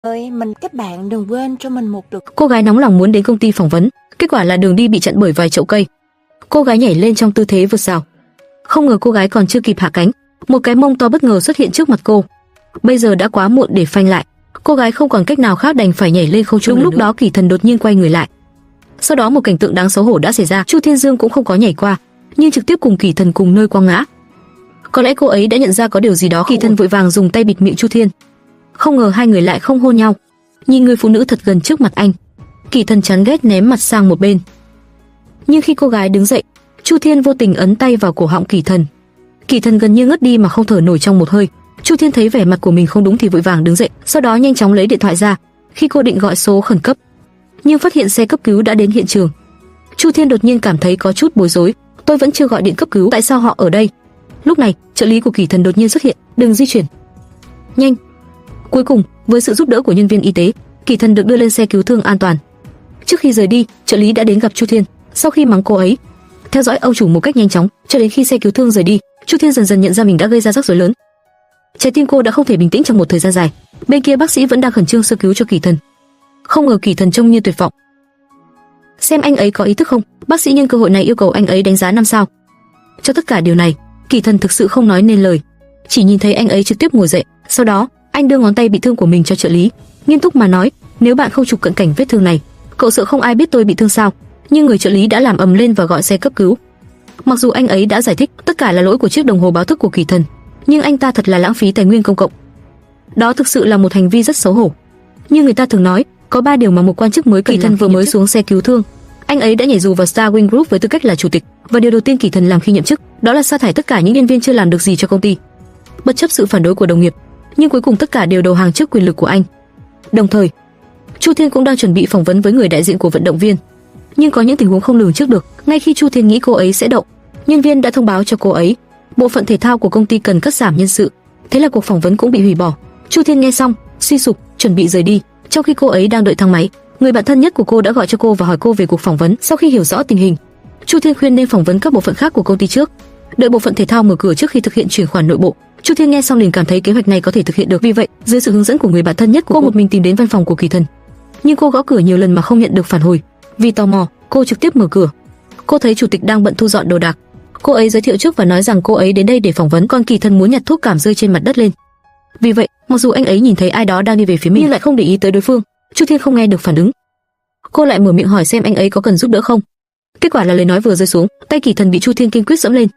ơi, các bạn đừng quên cho mình một lượt. Cô gái nóng lòng muốn đến công ty phỏng vấn, kết quả là đường đi bị chặn bởi vài chậu cây. Cô gái nhảy lên trong tư thế vượt rào. Không ngờ cô gái còn chưa kịp hạ cánh, một cái mông to bất ngờ xuất hiện trước mặt cô. Bây giờ đã quá muộn để phanh lại, cô gái không còn cách nào khác đành phải nhảy lên không trung. Đúng lúc đó Kỳ Thần đột nhiên quay người lại. Sau đó một cảnh tượng đáng xấu hổ đã xảy ra. Chu Thiên Dương cũng không có nhảy qua, nhưng trực tiếp cùng Kỳ Thần cùng nơi quăng ngã. Có lẽ cô ấy đã nhận ra có điều gì đó. Kỳ Thần vội vàng dùng tay bịt miệng Chu Thiên. Không ngờ hai người lại không hôn nhau. Nhìn người phụ nữ thật gần trước mặt anh, Kỳ Thần chán ghét ném mặt sang một bên. Nhưng khi cô gái đứng dậy, Chu Thiên vô tình ấn tay vào cổ họng Kỳ Thần. Kỳ Thần gần như ngất đi mà không thở nổi trong một hơi. Chu Thiên thấy vẻ mặt của mình không đúng thì vội vàng đứng dậy, sau đó nhanh chóng lấy điện thoại ra. Khi cô định gọi số khẩn cấp, nhưng phát hiện xe cấp cứu đã đến hiện trường. Chu Thiên đột nhiên cảm thấy có chút bối rối. Tôi vẫn chưa gọi điện cấp cứu, tại sao họ ở đây? Lúc này, trợ lý của Kỳ Thần đột nhiên xuất hiện. Đừng di chuyển, nhanh! Cuối cùng, với sự giúp đỡ của nhân viên y tế, Kỳ Thần được đưa lên xe cứu thương an toàn. Trước khi rời đi, trợ lý đã đến gặp Chu Thiên. Sau khi mắng cô ấy, theo dõi ông chủ một cách nhanh chóng, cho đến khi xe cứu thương rời đi, Chu Thiên dần dần nhận ra mình đã gây ra rắc rối lớn. Trái tim cô đã không thể bình tĩnh trong một thời gian dài. Bên kia bác sĩ vẫn đang khẩn trương sơ cứu cho Kỳ Thần. Không ngờ Kỳ Thần trông như tuyệt vọng. Xem anh ấy có ý thức không? Bác sĩ nhân cơ hội này yêu cầu anh ấy đánh giá 5 sao. Cho tất cả điều này, Kỳ Thần thực sự không nói nên lời, chỉ nhìn thấy anh ấy trực tiếp ngồi dậy. Sau đó, anh đưa ngón tay bị thương của mình cho trợ lý, nghiêm túc mà nói: nếu bạn không chụp cận cảnh vết thương này, cậu sợ không ai biết tôi bị thương sao? Nhưng người trợ lý đã làm ầm lên và gọi xe cấp cứu. Mặc dù anh ấy đã giải thích tất cả là lỗi của chiếc đồng hồ báo thức của Kỳ Thần, nhưng anh ta thật là lãng phí tài nguyên công cộng. Đó thực sự là một hành vi rất xấu hổ. Như người ta thường nói, có 3 điều mà một quan chức mới cần. Kỳ Thần vừa mới xuống xe cứu thương, anh ấy đã nhảy dù vào Star Wing Group với tư cách là chủ tịch, và điều đầu tiên Kỳ Thần làm khi nhậm chức đó là sa thải tất cả những nhân viên chưa làm được gì cho công ty. Bất chấp sự phản đối của đồng nghiệp, nhưng cuối cùng tất cả đều đầu hàng trước quyền lực của anh. Đồng thời, Chu Thiên cũng đang chuẩn bị phỏng vấn với người đại diện của vận động viên, nhưng có những tình huống không lường trước được. Ngay khi Chu Thiên nghĩ cô ấy sẽ đậu, nhân viên đã thông báo cho cô ấy bộ phận thể thao của công ty cần cắt giảm nhân sự, thế là cuộc phỏng vấn cũng bị hủy bỏ. Chu Thiên nghe xong suy sụp, chuẩn bị rời đi. Trong khi cô ấy đang đợi thang máy, người bạn thân nhất của cô đã gọi cho cô và hỏi cô về cuộc phỏng vấn. Sau khi hiểu rõ tình hình, Chu Thiên khuyên nên phỏng vấn các bộ phận khác của công ty trước, đợi bộ phận thể thao mở cửa trước khi thực hiện chuyển khoản nội bộ. Chu Thiên nghe xong liền cảm thấy kế hoạch này có thể thực hiện được. Vì vậy, dưới sự hướng dẫn của người bạn thân nhất của cô, một mình tìm đến văn phòng của Kỳ Thần. Nhưng cô gõ cửa nhiều lần mà không nhận được phản hồi. Vì tò mò, cô trực tiếp mở cửa. Cô thấy chủ tịch đang bận thu dọn đồ đạc. Cô ấy giới thiệu trước và nói rằng cô ấy đến đây để phỏng vấn, còn Kỳ Thần muốn nhặt thuốc cảm rơi trên mặt đất lên. Vì vậy, mặc dù anh ấy nhìn thấy ai đó đang đi về phía mình nhưng lại không để ý tới đối phương. Chu Thiên không nghe được phản ứng. Cô lại mở miệng hỏi xem anh ấy có cần giúp đỡ không. Kết quả là lời nói vừa rơi xuống, tay Kỳ Thần bị Chu Thiên kiên quyết giẫm lên.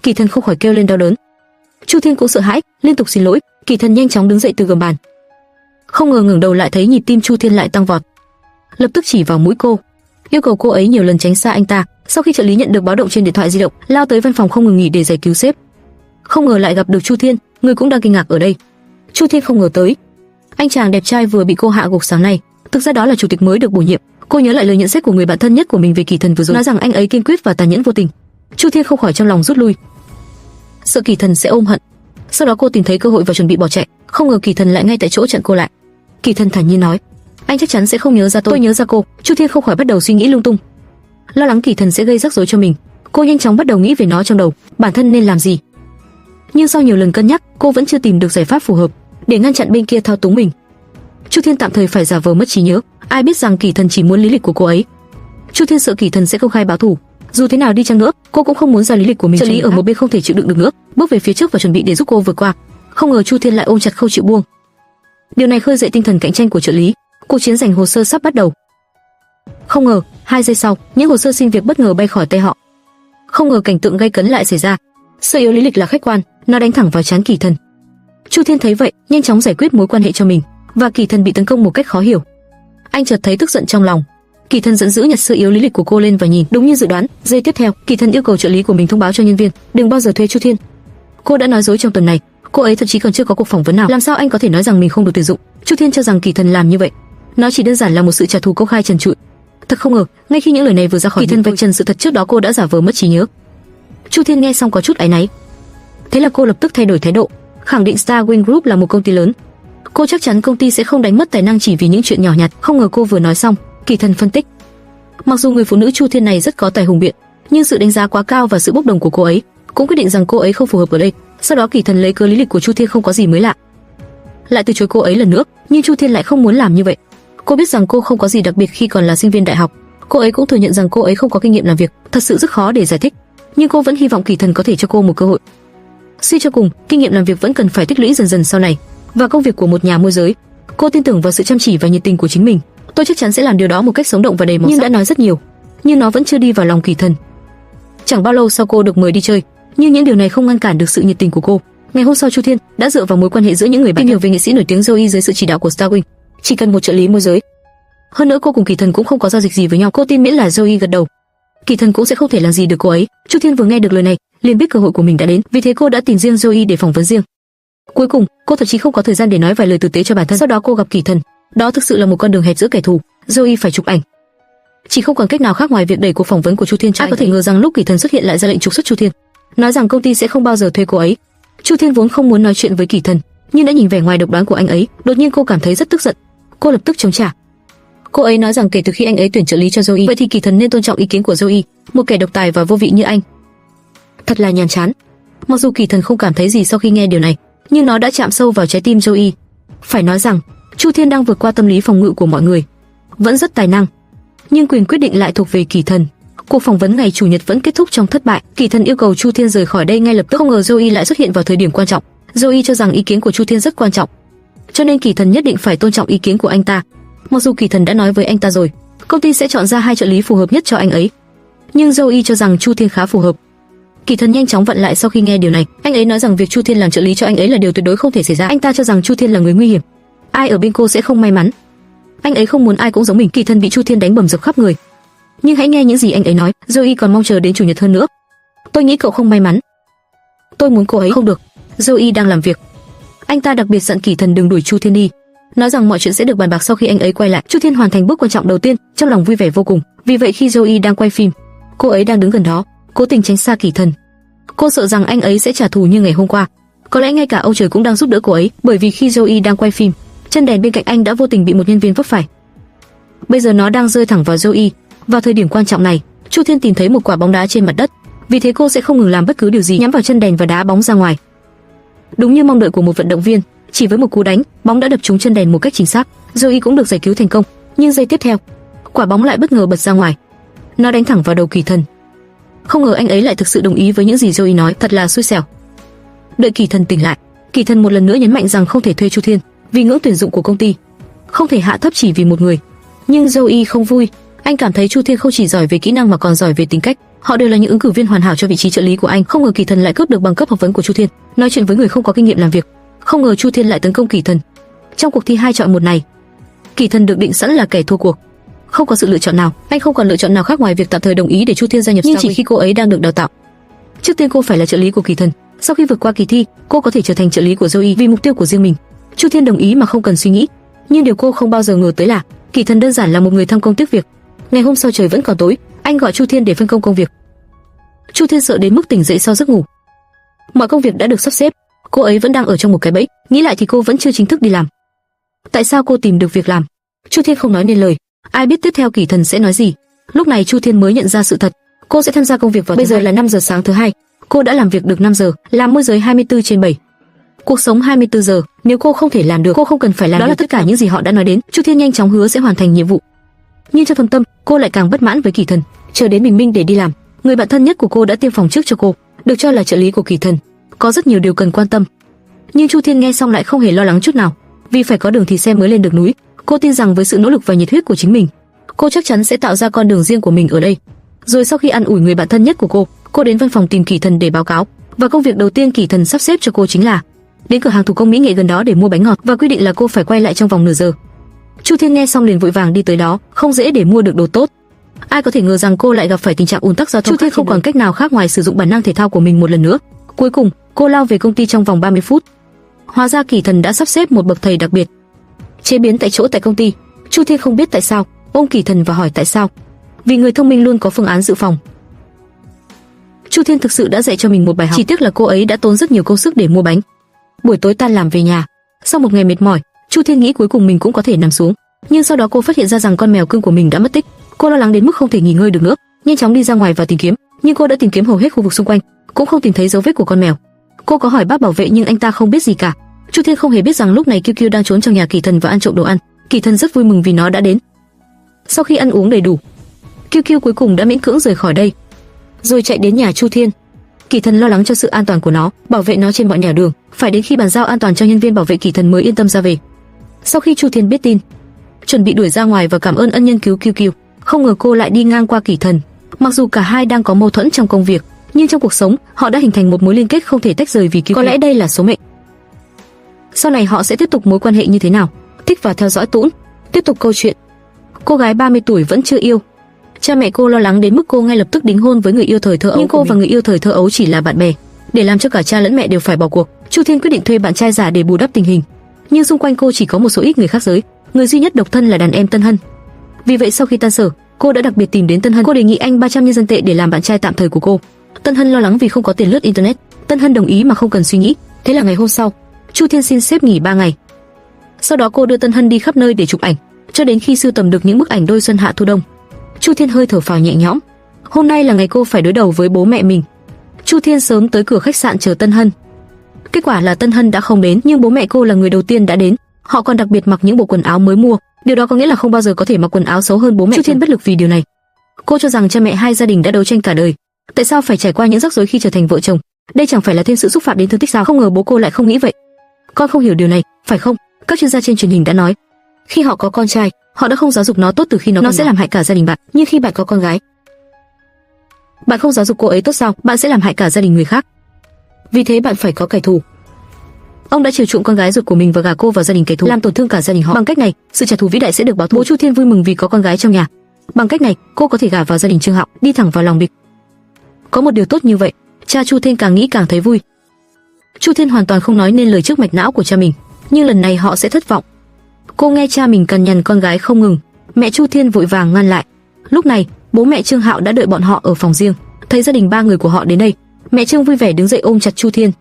Kỳ Thần không khỏi kêu lên đau đớn. Chu Thiên cũng sợ hãi, liên tục xin lỗi. Kỳ Thần nhanh chóng đứng dậy từ gầm bàn. Không ngờ ngẩng đầu lại thấy nhịp tim Chu Thiên lại tăng vọt. Lập tức chỉ vào mũi cô, yêu cầu cô ấy nhiều lần tránh xa anh ta. Sau khi trợ lý nhận được báo động trên điện thoại di động, lao tới văn phòng không ngừng nghỉ để giải cứu sếp. Không ngờ lại gặp được Chu Thiên, người cũng đang kinh ngạc ở đây. Chu Thiên không ngờ tới, anh chàng đẹp trai vừa bị cô hạ gục sáng nay, thực ra đó là chủ tịch mới được bổ nhiệm. Cô nhớ lại lời nhận xét của người bạn thân nhất của mình về Kỳ Thần vừa rồi, nói rằng anh ấy kiên quyết và tàn nhẫn vô tình. Chu Thiên không khỏi trong lòng rút lui, sợ Kỳ Thần sẽ ôm hận. Sau đó cô tìm thấy cơ hội và chuẩn bị bỏ chạy, không ngờ Kỳ Thần lại ngay tại chỗ chặn cô lại. Kỳ Thần thản nhiên nói: anh chắc chắn sẽ không nhớ ra tôi nhớ ra cô. Chu Thiên không khỏi bắt đầu suy nghĩ lung tung, lo lắng Kỳ Thần sẽ gây rắc rối cho mình. Cô nhanh chóng bắt đầu nghĩ về nó trong đầu, bản thân nên làm gì. Nhưng sau nhiều lần cân nhắc, cô vẫn chưa tìm được giải pháp phù hợp để ngăn chặn bên kia thao túng mình. Chu Thiên tạm thời phải giả vờ mất trí nhớ, ai biết rằng Kỳ Thần chỉ muốn lý lịch của cô ấy. Chu Thiên sợ Kỳ Thần sẽ công khai báo thù, dù thế nào đi chăng nữa, cô cũng không muốn ra lý lịch của mình. Trợ lý ở một bên không thể chịu đựng được nữa, bước về phía trước và chuẩn bị để giúp cô vượt qua. Không ngờ Chu Thiên lại ôm chặt không chịu buông. Điều này khơi dậy tinh thần cạnh tranh của trợ lý. Cuộc chiến giành hồ sơ sắp bắt đầu. Không ngờ, 2 giây sau, những hồ sơ xin việc bất ngờ bay khỏi tay họ. Không ngờ cảnh tượng gay cấn lại xảy ra. Sơ yếu lý lịch là khách quan, nó đánh thẳng vào trán Kỳ Thần. Chu Thiên thấy vậy, nhanh chóng giải quyết mối quan hệ cho mình, và Kỳ Thần bị tấn công một cách khó hiểu. Anh chợt thấy tức giận trong lòng. Kỳ Thần giận dữ nhặt sơ yếu lý lịch của cô lên và nhìn. Đúng như dự đoán, giây tiếp theo, Kỳ Thần yêu cầu trợ lý của mình thông báo cho nhân viên đừng bao giờ thuê Chu Thiên. Cô đã nói dối trong tuần này, cô ấy thậm chí còn chưa có cuộc phỏng vấn nào. Làm sao anh có thể nói rằng mình không được tuyển dụng? Chu Thiên cho rằng Kỳ Thần làm như vậy, nó chỉ đơn giản là một sự trả thù công khai trần trụi. Thật không ngờ, ngay khi những lời này vừa ra khỏi Kỳ Thần vạch trần sự thật trước đó cô đã giả vờ mất trí nhớ. Chu Thiên nghe xong có chút áy náy. Thế là cô lập tức thay đổi thái độ, khẳng định Star Wing Group là một công ty lớn. Cô chắc chắn công ty sẽ không đánh mất tài năng chỉ vì những chuyện nhỏ nhặt. Không ngờ cô vừa nói xong, Kỳ Thần phân tích. Mặc dù người phụ nữ Chu Thiên này rất có tài hùng biện, nhưng sự đánh giá quá cao và sự bốc đồng của cô ấy cũng quyết định rằng cô ấy không phù hợp ở đây. Sau đó Kỳ Thần lấy cớ lý lịch của Chu Thiên không có gì mới lạ. lại từ chối cô ấy lần nữa, nhưng Chu Thiên lại không muốn làm như vậy. Cô biết rằng cô không có gì đặc biệt khi còn là sinh viên đại học. Cô ấy cũng thừa nhận rằng cô ấy không có kinh nghiệm làm việc, thật sự rất khó để giải thích. Nhưng cô vẫn hy vọng Kỳ Thần có thể cho cô một cơ hội. Suy cho cùng, kinh nghiệm làm việc vẫn cần phải tích lũy dần dần sau này. Và công việc của một nhà môi giới, cô tin tưởng vào sự chăm chỉ và nhiệt tình của chính mình. Tôi chắc chắn sẽ làm điều đó một cách sống động và đầy màu sắc. Nhưng đã nói rất nhiều, nhưng nó vẫn chưa đi vào lòng Kỳ Thần. Chẳng bao lâu sau cô được mời đi chơi, nhưng những điều này không ngăn cản được sự nhiệt tình của cô. Ngày hôm sau, Chu Thiên đã dựa vào mối quan hệ giữa những người bạn tìm hiểu về nghệ sĩ nổi tiếng Zoe dưới sự chỉ đạo của Starwing. Chỉ cần một trợ lý môi giới. Hơn nữa cô cùng Kỳ Thần cũng không có giao dịch gì với nhau, cô tin miễn là Zoe gật đầu, Kỳ Thần cũng sẽ không thể làm gì được cô ấy. Chu Thiên vừa nghe được lời này, liền biết cơ hội của mình đã đến, vì thế cô đã tìm riêng Zoe để phỏng vấn riêng. Cuối cùng, cô thậm chí không có thời gian để nói vài lời tử tế cho bản thân. Sau đó cô gặp Kỳ Thần, đó thực sự là một con đường hẹp giữa kẻ thù. Zoe phải chụp ảnh, chỉ không còn cách nào khác ngoài việc đẩy cuộc phỏng vấn của Chu Thiên cho anh. Ai có thể ngờ rằng lúc Kỳ Thần xuất hiện lại ra lệnh trục xuất Chu Thiên, nói rằng công ty sẽ không bao giờ thuê cô ấy. Chu Thiên vốn không muốn nói chuyện với Kỳ Thần, nhưng đã nhìn vẻ ngoài độc đoán của anh ấy, đột nhiên cô cảm thấy rất tức giận. Cô lập tức chống trả. Cô ấy nói rằng kể từ khi anh ấy tuyển trợ lý cho Zoe, vậy thì Kỳ Thần nên tôn trọng ý kiến của Zoe, một kẻ độc tài và vô vị như anh. Thật là nhàm chán. Mặc dù Kỳ Thần không cảm thấy gì sau khi nghe điều này, nhưng nó đã chạm sâu vào trái tim Zoe. Phải nói rằng, Chu Thiên đang vượt qua tâm lý phòng ngự của mọi người, vẫn rất tài năng, nhưng quyền quyết định lại thuộc về Kỳ Thần. Cuộc phỏng vấn ngày chủ nhật vẫn kết thúc trong thất bại. Kỳ Thần yêu cầu Chu Thiên rời khỏi đây ngay lập tức. Không ngờ Zoe lại xuất hiện vào thời điểm quan trọng. Zoe cho rằng ý kiến của Chu Thiên rất quan trọng, cho nên Kỳ Thần nhất định phải tôn trọng ý kiến của anh ta. Mặc dù Kỳ Thần đã nói với anh ta rồi, công ty sẽ chọn ra 2 trợ lý phù hợp nhất cho anh ấy, nhưng Zoe cho rằng Chu Thiên khá phù hợp. Kỳ Thần nhanh chóng vặn lại sau khi nghe điều này. Anh ấy nói rằng việc Chu Thiên làm trợ lý cho anh ấy là điều tuyệt đối không thể xảy ra. Anh ta cho rằng Chu Thiên là người nguy hiểm, ai ở bên cô sẽ không may mắn. Anh ấy không muốn ai cũng giống mình. Kỳ Thần bị Chu Thiên đánh bầm dập khắp người. Nhưng hãy nghe những gì anh ấy nói. Zoe còn mong chờ đến chủ nhật hơn nữa. Tôi nghĩ cậu không may mắn. Tôi muốn cô ấy. Không được, Zoe đang làm việc. Anh ta đặc biệt dặn Kỳ Thần đừng đuổi Chu Thiên đi, nói rằng mọi chuyện sẽ được bàn bạc sau khi anh ấy quay lại. Chu Thiên hoàn thành bước quan trọng đầu tiên, trong lòng vui vẻ vô cùng. Vì vậy khi Zoe đang quay phim, cô ấy đang đứng gần đó, cố tình tránh xa Kỳ Thần. Cô sợ rằng anh ấy sẽ trả thù như ngày hôm qua. Có lẽ ngay cả Âu Trời cũng đang giúp đỡ cô ấy, bởi vì khi Zoe đang quay phim, chân đèn bên cạnh anh đã vô tình bị một nhân viên vấp phải. Bây giờ nó đang rơi thẳng vào Zoe. Vào thời điểm quan trọng này, Chu Thiên tìm thấy một quả bóng đá trên mặt đất, vì thế cô sẽ không ngừng làm bất cứ điều gì nhắm vào chân đèn và đá bóng ra ngoài. Đúng như mong đợi của một vận động viên, chỉ với một cú đánh, bóng đã đập trúng chân đèn một cách chính xác. Zoe cũng được giải cứu thành công, nhưng giây tiếp theo, quả bóng lại bất ngờ bật ra ngoài. Nó đánh thẳng vào đầu Kỳ Thần. Không ngờ anh ấy lại thực sự đồng ý với những gì Zoe nói, thật là xui xẻo. Đợi Kỳ Thần tỉnh lại, Kỳ Thần một lần nữa nhấn mạnh rằng không thể thuê Chu Thiên, vì ngưỡng tuyển dụng của công ty không thể hạ thấp chỉ vì một người. Nhưng Zoe không vui, anh cảm thấy Chu Thiên không chỉ giỏi về kỹ năng mà còn giỏi về tính cách. Họ đều là những ứng cử viên hoàn hảo cho vị trí trợ lý của anh. Không ngờ Kỳ Thần lại cướp được bằng cấp học vấn của Chu Thiên, nói chuyện với người không có kinh nghiệm làm việc. Không ngờ Chu Thiên lại tấn công Kỳ Thần. Trong cuộc thi 2 chọn 1 này, Kỳ Thần được định sẵn là kẻ thua cuộc. Không có sự lựa chọn nào, anh không còn lựa chọn nào khác ngoài việc tạm thời đồng ý để Chu Thiên gia nhập. Nhưng chỉ khi cô ấy đang được đào tạo. Trước tiên cô phải là trợ lý của Kỳ Thần, sau khi vượt qua kỳ thi, cô có thể trở thành trợ lý của Zoe vì mục tiêu của riêng mình. Chu Thiên đồng ý mà không cần suy nghĩ. Nhưng điều cô không bao giờ ngờ tới là Kỳ Thần đơn giản là một người tham công tiếc việc. Ngày hôm sau trời vẫn còn tối, anh gọi Chu Thiên để phân công công việc. Chu Thiên sợ đến mức tỉnh dậy sau giấc ngủ. Mọi công việc đã được sắp xếp, cô ấy vẫn đang ở trong một cái bẫy. Nghĩ lại thì cô vẫn chưa chính thức đi làm. Tại sao cô tìm được việc làm? Chu Thiên không nói nên lời. Ai biết tiếp theo Kỳ Thần sẽ nói gì? Lúc này Chu Thiên mới nhận ra sự thật. Cô sẽ tham gia công việc vào bây giờ là 5 giờ sáng thứ Hai. Cô đã làm việc được 5 giờ, làm môi giới 24/7. Cuộc sống 24 giờ, nếu cô không thể làm được, cô không cần phải làm. Đó là tất cả những gì họ đã nói đến. Chu Thiên nhanh chóng hứa sẽ hoàn thành nhiệm vụ. Nhưng trong thâm tâm, cô lại càng bất mãn với Kỳ Thần. Chờ đến bình minh để đi làm, người bạn thân nhất của cô đã tiêm phòng trước cho cô, được cho là trợ lý của Kỳ Thần. Có rất nhiều điều cần quan tâm. Nhưng Chu Thiên nghe xong lại không hề lo lắng chút nào, vì phải có đường thì xe mới lên được núi. Cô tin rằng với sự nỗ lực và nhiệt huyết của chính mình, cô chắc chắn sẽ tạo ra con đường riêng của mình ở đây. Rồi sau khi ăn ủi người bạn thân nhất của cô đến văn phòng tìm Kỳ Thần để báo cáo. Và công việc đầu tiên Kỳ Thần sắp xếp cho cô chính là đến cửa hàng thủ công mỹ nghệ gần đó để mua bánh ngọt, và quy định là cô phải quay lại trong vòng nửa giờ. Chu Thiên nghe xong liền vội vàng đi tới đó, không dễ để mua được đồ tốt. Ai có thể ngờ rằng cô lại gặp phải tình trạng ùn tắc giao thông. Chu Thiên không còn cách nào khác ngoài sử dụng bản năng thể thao của mình một lần nữa. Cuối cùng, cô lao về công ty trong vòng 30 phút. Hóa ra Kỳ Thần đã sắp xếp một bậc thầy đặc biệt chế biến tại chỗ tại công ty. Chu Thiên không biết tại sao, ôm Kỳ Thần và hỏi tại sao. Vì người thông minh luôn có phương án dự phòng. Chu Thiên thực sự đã dạy cho mình một bài học, chỉ tiếc là cô ấy đã tốn rất nhiều công sức để mua bánh. Buổi tối tan làm về nhà, sau một ngày mệt mỏi, Chu Thiên nghĩ cuối cùng mình cũng có thể nằm xuống. Nhưng sau đó cô phát hiện ra rằng con mèo cưng của mình đã mất tích. Cô lo lắng đến mức không thể nghỉ ngơi được nữa, nhanh chóng đi ra ngoài và tìm kiếm. Nhưng cô đã tìm kiếm hầu hết khu vực xung quanh, cũng không tìm thấy dấu vết của con mèo. Cô có hỏi bác bảo vệ nhưng anh ta không biết gì cả. Chu Thiên không hề biết rằng lúc này Kiêu Kiêu đang trốn trong nhà Kỳ Thần và ăn trộm đồ ăn. Kỳ Thần rất vui mừng vì nó đã đến. Sau khi ăn uống đầy đủ, Kiêu Kiêu cuối cùng đã miễn cưỡng rời khỏi đây, rồi chạy đến nhà Chu Thiên. Kỳ Thần lo lắng cho sự an toàn của nó, bảo vệ nó trên mọi nẻo đường, phải đến khi bàn giao an toàn cho nhân viên bảo vệ Kỳ Thần mới yên tâm ra về. Sau khi Chu Thiên biết tin, chuẩn bị đuổi ra ngoài và cảm ơn ân nhân cứu Kiêu Kiêu, không ngờ cô lại đi ngang qua Kỳ Thần. Mặc dù cả hai đang có mâu thuẫn trong công việc, nhưng trong cuộc sống họ đã hình thành một mối liên kết không thể tách rời vì Kiêu Kiêu. Có lẽ đây là số mệnh. Sau này họ sẽ tiếp tục mối quan hệ như thế nào? Thích và theo dõi Tũn. Tiếp tục câu chuyện. Cô gái 30 tuổi vẫn chưa yêu. Cha mẹ cô lo lắng đến mức cô ngay lập tức đính hôn với người yêu thời thơ ấu. Nhưng cô và người yêu thời thơ ấu chỉ là bạn bè. Để làm cho cả cha lẫn mẹ đều phải bỏ cuộc, Chu Thiên quyết định thuê bạn trai giả để bù đắp tình hình. Nhưng xung quanh cô chỉ có một số ít người khác giới, người duy nhất độc thân là đàn em Tân Hân. Vì vậy sau khi tan sở, cô đã đặc biệt tìm đến Tân Hân. Cô đề nghị anh 300 nhân dân tệ để làm bạn trai tạm thời của cô. Tân Hân lo lắng vì không có tiền lướt internet. Tân Hân đồng ý mà không cần suy nghĩ. Thế là ngày hôm sau, Chu Thiên xin sếp nghỉ 3 ngày. Sau đó cô đưa Tân Hân đi khắp nơi để chụp ảnh, cho đến khi sưu tầm được những bức ảnh đôi xuân hạ thu đông. Chu Thiên hơi thở phào nhẹ nhõm. Hôm nay là ngày cô phải đối đầu với bố mẹ mình. Chu Thiên sớm tới cửa khách sạn chờ Tân Hân. Kết quả là Tân Hân đã không đến, nhưng bố mẹ cô là người đầu tiên đã đến. Họ còn đặc biệt mặc những bộ quần áo mới mua. Điều đó có nghĩa là không bao giờ có thể mặc quần áo xấu hơn bố mẹ. Chu Thiên bất lực vì điều này. Cô cho rằng cha mẹ hai gia đình đã đấu tranh cả đời, tại sao phải trải qua những rắc rối khi trở thành vợ chồng? Đây chẳng phải là thêm sự xúc phạm đến thương tích sao? Không ngờ bố cô lại không nghĩ vậy. Con không hiểu điều này, phải không? Các chuyên gia trên truyền hình đã nói, khi họ có con trai, họ đã không giáo dục nó tốt từ khi nó sẽ làm hại cả gia đình bạn. Nhưng khi bạn có con gái, bạn không giáo dục cô ấy tốt sao? Bạn sẽ làm hại cả gia đình người khác. Vì thế bạn phải có kẻ thù. Ông đã chiều chuộng con gái ruột của mình và gả cô vào gia đình kẻ thù, làm tổn thương cả gia đình họ. Bằng cách này, sự trả thù vĩ đại sẽ được báo thù. Bố Chu Thiên vui mừng vì có con gái trong nhà. Bằng cách này, cô có thể gả vào gia đình Trương Hạo, đi thẳng vào lòng địch. Có một điều tốt như vậy, cha Chu Thiên càng nghĩ càng thấy vui. Chu Thiên hoàn toàn không nói nên lời trước mạch não của cha mình, nhưng lần này họ sẽ thất vọng. Cô nghe cha mình cằn nhằn con gái không ngừng, mẹ Chu Thiên vội vàng ngăn lại. Lúc này, bố mẹ Trương Hạo đã đợi bọn họ ở phòng riêng. Thấy gia đình ba người của họ đến đây, mẹ Trương vui vẻ đứng dậy ôm chặt Chu Thiên.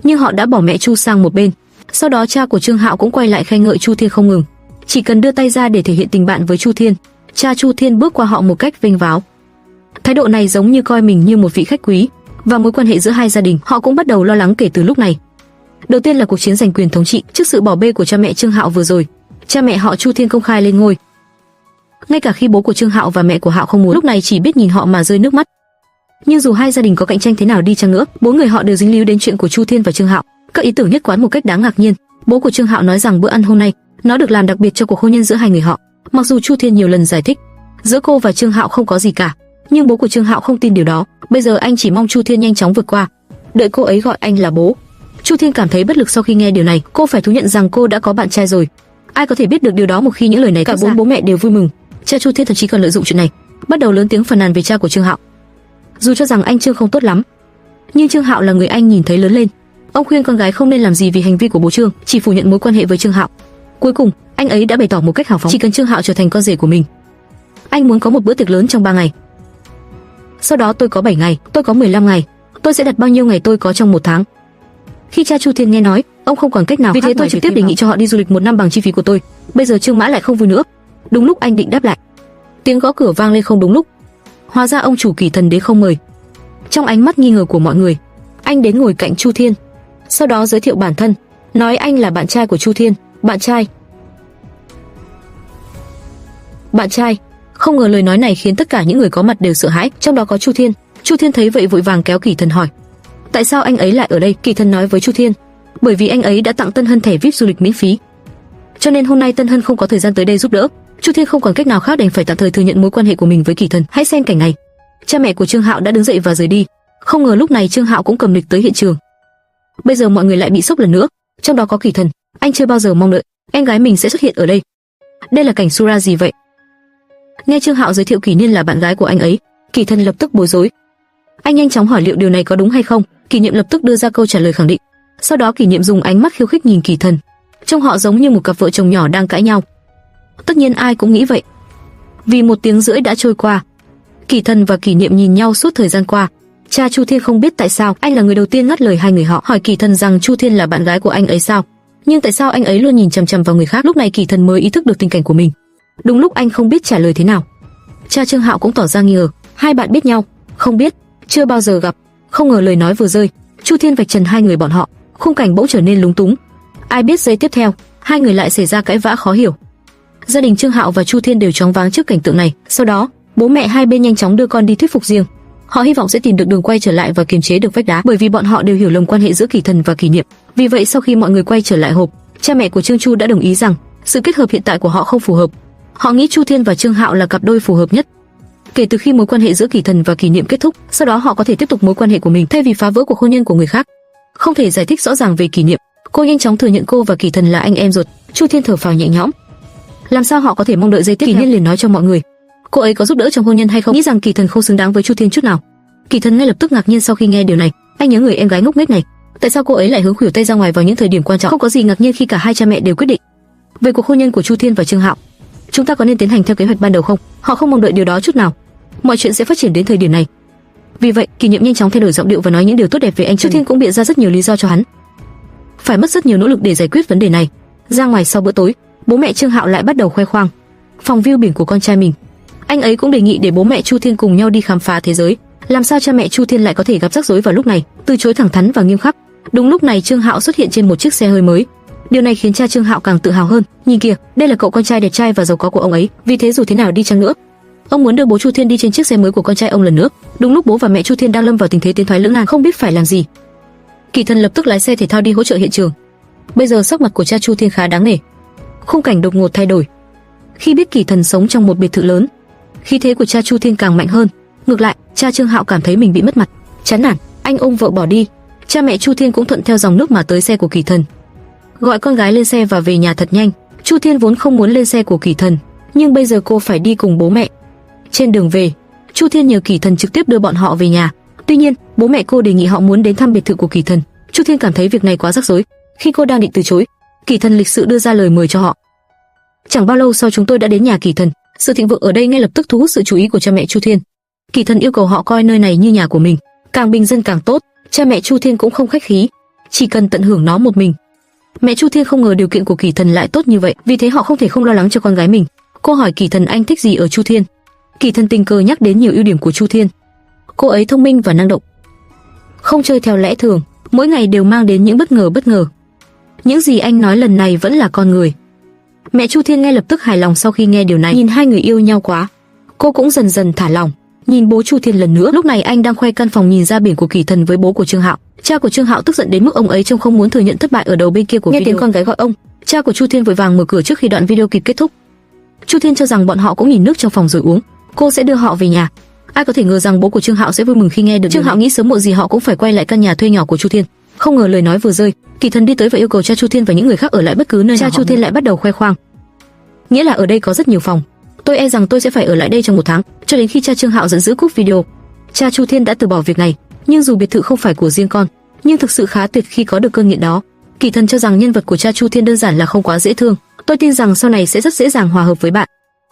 Nhưng họ đã bỏ mẹ Chu sang một bên. Sau đó cha của Trương Hạo cũng quay lại khen ngợi Chu Thiên không ngừng. Chỉ cần đưa tay ra để thể hiện tình bạn với Chu Thiên, cha Chu Thiên bước qua họ một cách vênh váo. Thái độ này giống như coi mình như một vị khách quý, và mối quan hệ giữa hai gia đình họ cũng bắt đầu lo lắng kể từ lúc này. Đầu tiên là cuộc chiến giành quyền thống trị. Trước sự bỏ bê của cha mẹ Trương Hạo vừa rồi, cha mẹ họ Chu Thiên công khai lên ngôi. Ngay cả khi bố của Trương Hạo và mẹ của Hạo không muốn, lúc này chỉ biết nhìn họ mà rơi nước mắt. Nhưng dù hai gia đình có cạnh tranh thế nào đi chăng nữa, bốn người họ đều dính líu đến chuyện của Chu Thiên và Trương Hạo. Các ý tưởng nhất quán một cách đáng ngạc nhiên. Bố của Trương Hạo nói rằng bữa ăn hôm nay nó được làm đặc biệt cho cuộc hôn nhân giữa hai người họ. Mặc dù Chu Thiên nhiều lần giải thích giữa cô và Trương Hạo không có gì cả, nhưng bố của Trương Hạo không tin điều đó. Bây giờ anh chỉ mong Chu Thiên nhanh chóng vượt qua, đợi cô ấy gọi anh là bố. Chu Thiên cảm thấy bất lực sau khi nghe điều này. Cô phải thú nhận rằng cô đã có bạn trai rồi. Ai có thể biết được điều đó một khi những lời này cả bốn bố mẹ đều vui mừng. Cha Chu Thiên thậm chí còn lợi dụng chuyện này, bắt đầu lớn tiếng phàn nàn về cha của Trương Hạo. Dù cho rằng anh Trương không tốt lắm, nhưng Trương Hạo là người anh nhìn thấy lớn lên. Ông khuyên con gái không nên làm gì vì hành vi của bố Trương, chỉ phủ nhận mối quan hệ với Trương Hạo. Cuối cùng, anh ấy đã bày tỏ một cách hào phóng, chỉ cần Trương Hạo trở thành con rể của mình, anh muốn có một bữa tiệc lớn trong 3 ngày. Sau đó tôi có 7 ngày, tôi có 15 ngày, tôi sẽ đặt bao nhiêu ngày tôi có trong 1 tháng. Khi cha Chu Thiên nghe nói, ông không còn cách nào, vì thế tôi trực tiếp đề nghị cho họ đi du lịch 1 năm bằng chi phí của tôi. Bây giờ Trương Mã lại không vui nữa. Đúng lúc anh định đáp lại, tiếng gõ cửa vang lên không đúng lúc. Hóa ra ông chủ Kỳ Thần Đế không mời. Trong ánh mắt nghi ngờ của mọi người, anh đến ngồi cạnh Chu Thiên, sau đó giới thiệu bản thân, nói anh là bạn trai của Chu Thiên. Bạn trai. Không ngờ lời nói này khiến tất cả những người có mặt đều sợ hãi, trong đó có Chu Thiên. Chu Thiên thấy vậy vội vàng kéo Kỳ Thần hỏi, tại sao anh ấy lại ở đây? Kỳ Thần nói với Chu Thiên, bởi vì anh ấy đã tặng Tân Hân thẻ VIP du lịch miễn phí, cho nên hôm nay Tân Hân không có thời gian tới đây giúp đỡ. Chu Thiên không còn cách nào khác đành phải tạm thời thừa nhận mối quan hệ của mình với Kỳ Thần. Hãy xem cảnh này. Cha mẹ của Trương Hạo đã đứng dậy và rời đi. Không ngờ lúc này Trương Hạo cũng cầm lịch tới hiện trường. Bây giờ mọi người lại bị sốc lần nữa, trong đó có Kỳ Thần. Anh chưa bao giờ mong đợi em gái mình sẽ xuất hiện ở đây. Đây là cảnh sura gì vậy? Nghe Trương Hạo giới thiệu Kỳ Niên là bạn gái của anh ấy, Kỳ Thần lập tức bối rối. Anh nhanh chóng hỏi liệu điều này có đúng hay không. Kỷ Niệm lập tức đưa ra câu trả lời khẳng định. Sau đó Kỷ Niệm dùng ánh mắt khiêu khích nhìn Kỳ Thần, trông họ giống như một cặp vợ chồng nhỏ đang cãi nhau. Tất nhiên ai cũng nghĩ vậy. Vì 1 tiếng rưỡi đã trôi qua, Kỳ Thần và Kỷ Niệm nhìn nhau suốt thời gian qua. Cha Chu Thiên không biết tại sao anh là người đầu tiên ngắt lời hai người họ, hỏi Kỳ Thần rằng Chu Thiên là bạn gái của anh ấy sao? Nhưng tại sao anh ấy luôn nhìn chằm chằm vào người khác? Lúc này Kỳ Thần mới ý thức được tình cảnh của mình. Đúng lúc anh không biết trả lời thế nào, cha Trương Hạo cũng tỏ ra nghi ngờ. Hai bạn biết nhau? Không biết, chưa bao giờ gặp. Không ngờ lời nói vừa rơi, Chu Thiên vạch trần hai người bọn họ, khung cảnh bỗng trở nên lúng túng. Ai biết giây tiếp theo, hai người lại xảy ra cãi vã khó hiểu. Gia đình Trương Hạo và Chu Thiên đều choáng váng trước cảnh tượng này. Sau đó, bố mẹ hai bên nhanh chóng đưa con đi thuyết phục riêng. Họ hy vọng sẽ tìm được đường quay trở lại và kiềm chế được vách đá, bởi vì bọn họ đều hiểu lầm quan hệ giữa Kỳ Thần và Kỷ Niệm. Vì vậy sau khi mọi người quay trở lại hộp, cha mẹ của Trương Chu đã đồng ý rằng sự kết hợp hiện tại của họ không phù hợp. Họ nghĩ Chu Thiên và Trương Hạo là cặp đôi phù hợp nhất. Kể từ khi mối quan hệ giữa Kỳ Thần và Kỷ Niệm kết thúc, sau đó họ có thể tiếp tục mối quan hệ của mình thay vì phá vỡ cuộc hôn nhân của người khác. Không thể giải thích rõ ràng về Kỷ Niệm, cô nhanh chóng thừa nhận cô và Kỳ Thần là anh em ruột. Chu Thiên thở phào nhẹ nhõm. Làm sao họ có thể mong đợi giây tiếp theo? Kỷ Niệm liền nói cho mọi người, cô ấy có giúp đỡ trong hôn nhân hay không? Nghĩ rằng Kỳ Thần không xứng đáng với Chu Thiên chút nào. Kỳ Thần ngay lập tức ngạc nhiên sau khi nghe điều này. Anh nhớ người em gái ngốc nghếch này, tại sao cô ấy lại hướng khuỷu tay ra ngoài vào những thời điểm quan trọng? Không có gì ngạc nhiên khi cả hai cha mẹ đều quyết định về cuộc hôn nhân của Chu Thiên và Trương Hạo. Chúng ta có nên tiến hành theo kế hoạch ban đầu không? Họ không mong đợi điều đó chút nào. Mọi chuyện sẽ phát triển đến thời điểm này. Vì vậy, Kỷ Niệm nhanh chóng thay đổi giọng điệu và nói những điều tốt đẹp về anh. Chu Thiên cũng bịa ra rất nhiều lý do cho hắn. Phải mất rất nhiều nỗ lực để giải quyết vấn đề này. Ra ngoài sau bữa tối, bố mẹ Trương Hạo lại bắt đầu khoe khoang phòng view biển của con trai mình. Anh ấy cũng đề nghị để bố mẹ Chu Thiên cùng nhau đi khám phá thế giới. Làm sao cha mẹ Chu Thiên lại có thể gặp rắc rối vào lúc này, từ chối thẳng thắn và nghiêm khắc. Đúng lúc này Trương Hạo xuất hiện trên một chiếc xe hơi mới. Điều này khiến cha Trương Hạo càng tự hào hơn. Nhìn kìa, đây là cậu con trai đẹp trai và giàu có của ông ấy. Vì thế dù thế nào đi chăng nữa, ông muốn đưa bố Chu Thiên đi trên chiếc xe mới của con trai ông lần nữa. Đúng lúc bố và mẹ Chu Thiên đang lâm vào tình thế tiến thoái lưỡng nan, không biết phải làm gì, Kỳ Thần lập tức lái xe thể thao đi hỗ trợ hiện trường. Bây giờ sắc mặt của cha Chu Thiên khá đáng nể. Khung cảnh đột ngột thay đổi. Khi biết Kỳ Thần sống trong một biệt thự lớn, khí thế của cha Chu Thiên càng mạnh hơn. Ngược lại, cha Trương Hạo cảm thấy mình bị mất mặt, chán nản, anh ôm vợ bỏ đi. Cha mẹ Chu Thiên cũng thuận theo dòng nước mà tới xe của Kỳ Thần, gọi con gái lên xe và về nhà thật nhanh. Chu Thiên vốn không muốn lên xe của Kỳ Thần, nhưng bây giờ cô phải đi cùng bố mẹ. Trên đường về, Chu Thiên nhờ Kỳ Thần trực tiếp đưa bọn họ về nhà. Tuy nhiên, bố mẹ cô đề nghị họ muốn đến thăm biệt thự của Kỳ Thần. Chu Thiên cảm thấy việc này quá rắc rối. Khi cô đang định từ chối, Kỳ Thần lịch sự đưa ra lời mời cho họ. Chẳng bao lâu sau chúng tôi đã đến nhà Kỳ Thần. Sự thịnh vượng ở đây ngay lập tức thu hút sự chú ý của cha mẹ Chu Thiên. Kỳ Thần yêu cầu họ coi nơi này như nhà của mình, càng bình dân càng tốt. Cha mẹ Chu Thiên cũng không khách khí, chỉ cần tận hưởng nó một mình. Mẹ Chu Thiên không ngờ điều kiện của Kỳ Thần lại tốt như vậy, vì thế họ không thể không lo lắng cho con gái mình. Cô hỏi Kỳ Thần anh thích gì ở Chu Thiên. Kỳ Thần tình cờ nhắc đến nhiều ưu điểm của Chu Thiên. Cô ấy thông minh và năng động, không chơi theo lẽ thường, mỗi ngày đều mang đến những bất ngờ. Những gì anh nói lần này vẫn là con người. Mẹ Chu Thiên ngay lập tức hài lòng sau khi nghe điều này. Nhìn hai người yêu nhau quá, cô cũng dần dần thả lòng. Nhìn bố Chu Thiên lần nữa, lúc này anh đang khoe căn phòng nhìn ra biển của Kỳ Thần với bố của Trương Hạo. Cha của Trương Hạo tức giận đến mức ông ấy trông không muốn thừa nhận thất bại ở đầu bên kia của video. Nghe tiếng con gái gọi ông, cha của Chu Thiên vội vàng mở cửa trước khi đoạn video kịp kết thúc. Chu Thiên cho rằng bọn họ cũng nhìn nước trong phòng rồi uống, cô sẽ đưa họ về nhà. Ai có thể ngờ rằng bố của Trương Hạo sẽ vui mừng khi nghe được. Trương Hạo nghĩ sớm muộn gì họ cũng phải quay lại căn nhà thuê nhỏ của Chu Thiên. Không ngờ lời nói vừa rơi, Kỳ Thần đi tới và yêu cầu cha Chu Thiên và những người khác ở lại bất cứ nơi nào. Cha Chu Thiên lại bắt đầu khoe khoang, nghĩa là ở đây có rất nhiều phòng, tôi e rằng tôi sẽ phải ở lại đây trong 1 tháng, cho đến khi cha Trương Hạo giận dữ cúp video. Cha Chu Thiên đã từ bỏ việc này, nhưng dù biệt thự không phải của riêng con, nhưng thực sự khá tuyệt khi có được cơn nghiện đó. Kỳ Thần cho rằng nhân vật của cha Chu Thiên đơn giản là không quá dễ thương, tôi tin rằng sau này sẽ rất dễ dàng hòa hợp với bạn.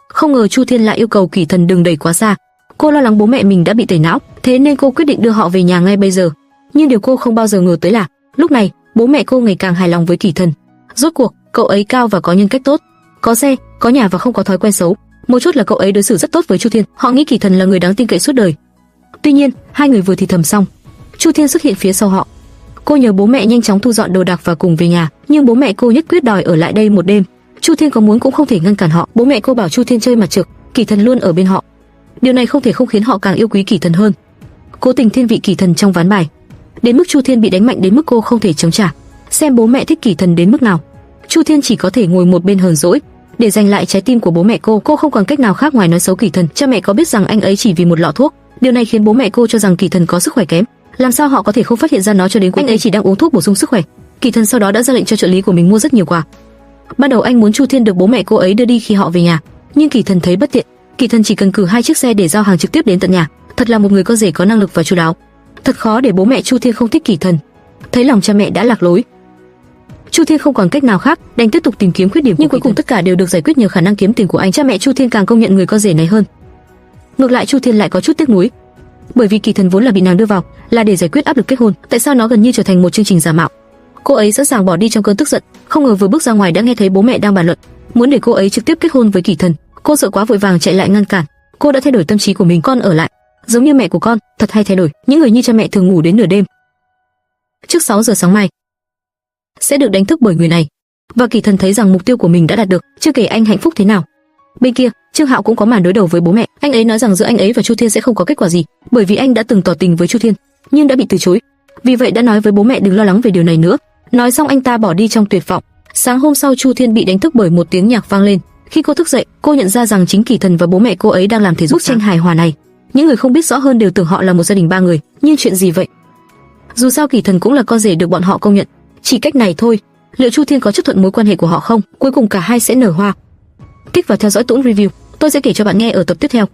Không ngờ Chu Thiên lại yêu cầu Kỳ Thần đừng đẩy quá xa. Cô lo lắng bố mẹ mình đã bị tẩy não, thế nên cô quyết định đưa họ về nhà ngay bây giờ. Nhưng điều cô không bao giờ ngờ tới là, lúc này, bố mẹ cô ngày càng hài lòng với Kỳ Thần. Rốt cuộc, cậu ấy cao và có nhân cách tốt, có xe, có nhà và không có thói quen xấu. Một chút là cậu ấy đối xử rất tốt với Chu Thiên. Họ nghĩ Kỳ Thần là người đáng tin cậy suốt đời. Tuy nhiên, hai người vừa thì thầm xong, Chu Thiên xuất hiện phía sau họ. Cô nhờ bố mẹ nhanh chóng thu dọn đồ đạc và cùng về nhà, nhưng bố mẹ cô nhất quyết đòi ở lại đây một đêm. Chu Thiên có muốn cũng không thể ngăn cản họ. Bố mẹ cô bảo Chu Thiên chơi mặt trược, Kỳ Thần luôn ở bên họ. Điều này không thể không khiến họ càng yêu quý Kỳ Thần hơn, cố tình thiên vị Kỳ Thần trong ván bài, đến mức Chu Thiên bị đánh mạnh đến mức cô không thể chống trả. Xem bố mẹ thích Kỳ Thần đến mức nào, Chu Thiên chỉ có thể ngồi một bên hờn dỗi để giành lại trái tim của bố mẹ cô. Cô không còn cách nào khác ngoài nói xấu Kỳ Thần. Cha mẹ có biết rằng anh ấy chỉ vì một lọ thuốc, điều này khiến bố mẹ cô cho rằng Kỳ Thần có sức khỏe kém. Làm sao họ có thể không phát hiện ra nó cho đến cuối? Anh ấy chỉ đang uống thuốc bổ sung sức khỏe. Kỳ Thần sau đó đã ra lệnh cho trợ lý của mình mua rất nhiều quà. Ban đầu anh muốn Chu Thiên được bố mẹ cô ấy đưa đi khi họ về nhà, nhưng Kỳ Thần thấy bất tiện. Kỳ Thần chỉ cần cử 2 chiếc xe để giao hàng trực tiếp đến tận nhà. Thật là một người con rể có năng lực và chu đáo. Thật khó để bố mẹ Chu Thiên không thích Kỳ Thần. Thấy lòng cha mẹ đã lạc lối, Chu Thiên không còn cách nào khác, đành tiếp tục tìm kiếm khuyết điểm, nhưng cuối cùng tất cả đều được giải quyết nhờ khả năng kiếm tiền của anh. Cha mẹ Chu Thiên càng công nhận người con rể này hơn. Ngược lại Chu Thiên lại có chút tiếc nuối, bởi vì Kỳ Thần vốn là bị nàng đưa vào là để giải quyết áp lực kết hôn, tại sao nó gần như trở thành một chương trình giả mạo. Cô ấy sẵn sàng bỏ đi trong cơn tức giận, không ngờ vừa bước ra ngoài đã nghe thấy bố mẹ đang bàn luận, muốn để cô ấy trực tiếp kết hôn với Kỳ Thần. Cô sợ quá vội vàng chạy lại ngăn cản. Cô đã thay đổi tâm trí của mình, con ở lại, giống như mẹ của con, thật hay thay đổi. Những người như cha mẹ thường ngủ đến nửa đêm. Trước 6 giờ sáng mai, sẽ được đánh thức bởi người này. Và Kỳ Thần thấy rằng mục tiêu của mình đã đạt được, chưa kể anh hạnh phúc thế nào. Bên kia, Trương Hạo cũng có màn đối đầu với bố mẹ. Anh ấy nói rằng giữa anh ấy và Chu Thiên sẽ không có kết quả gì, bởi vì anh đã từng tỏ tình với Chu Thiên, nhưng đã bị từ chối. Vì vậy đã nói với bố mẹ đừng lo lắng về điều này nữa. Nói xong anh ta bỏ đi trong tuyệt vọng. Sáng hôm sau Chu Thiên bị đánh thức bởi một tiếng nhạc vang lên. Khi cô thức dậy, cô nhận ra rằng chính Kỳ Thần và bố mẹ cô ấy đang làm thể dục. Bức tranh hài hòa này, những người không biết rõ hơn đều tưởng họ là một gia đình 3 người, nhưng chuyện gì vậy? Dù sao Kỳ Thần cũng là con rể được bọn họ công nhận. Chỉ cách này thôi, liệu Chu Thiên có chấp thuận mối quan hệ của họ không? Cuối cùng cả hai sẽ nở hoa. Kích vào theo dõi Tũng Review, tôi sẽ kể cho bạn nghe ở tập tiếp theo.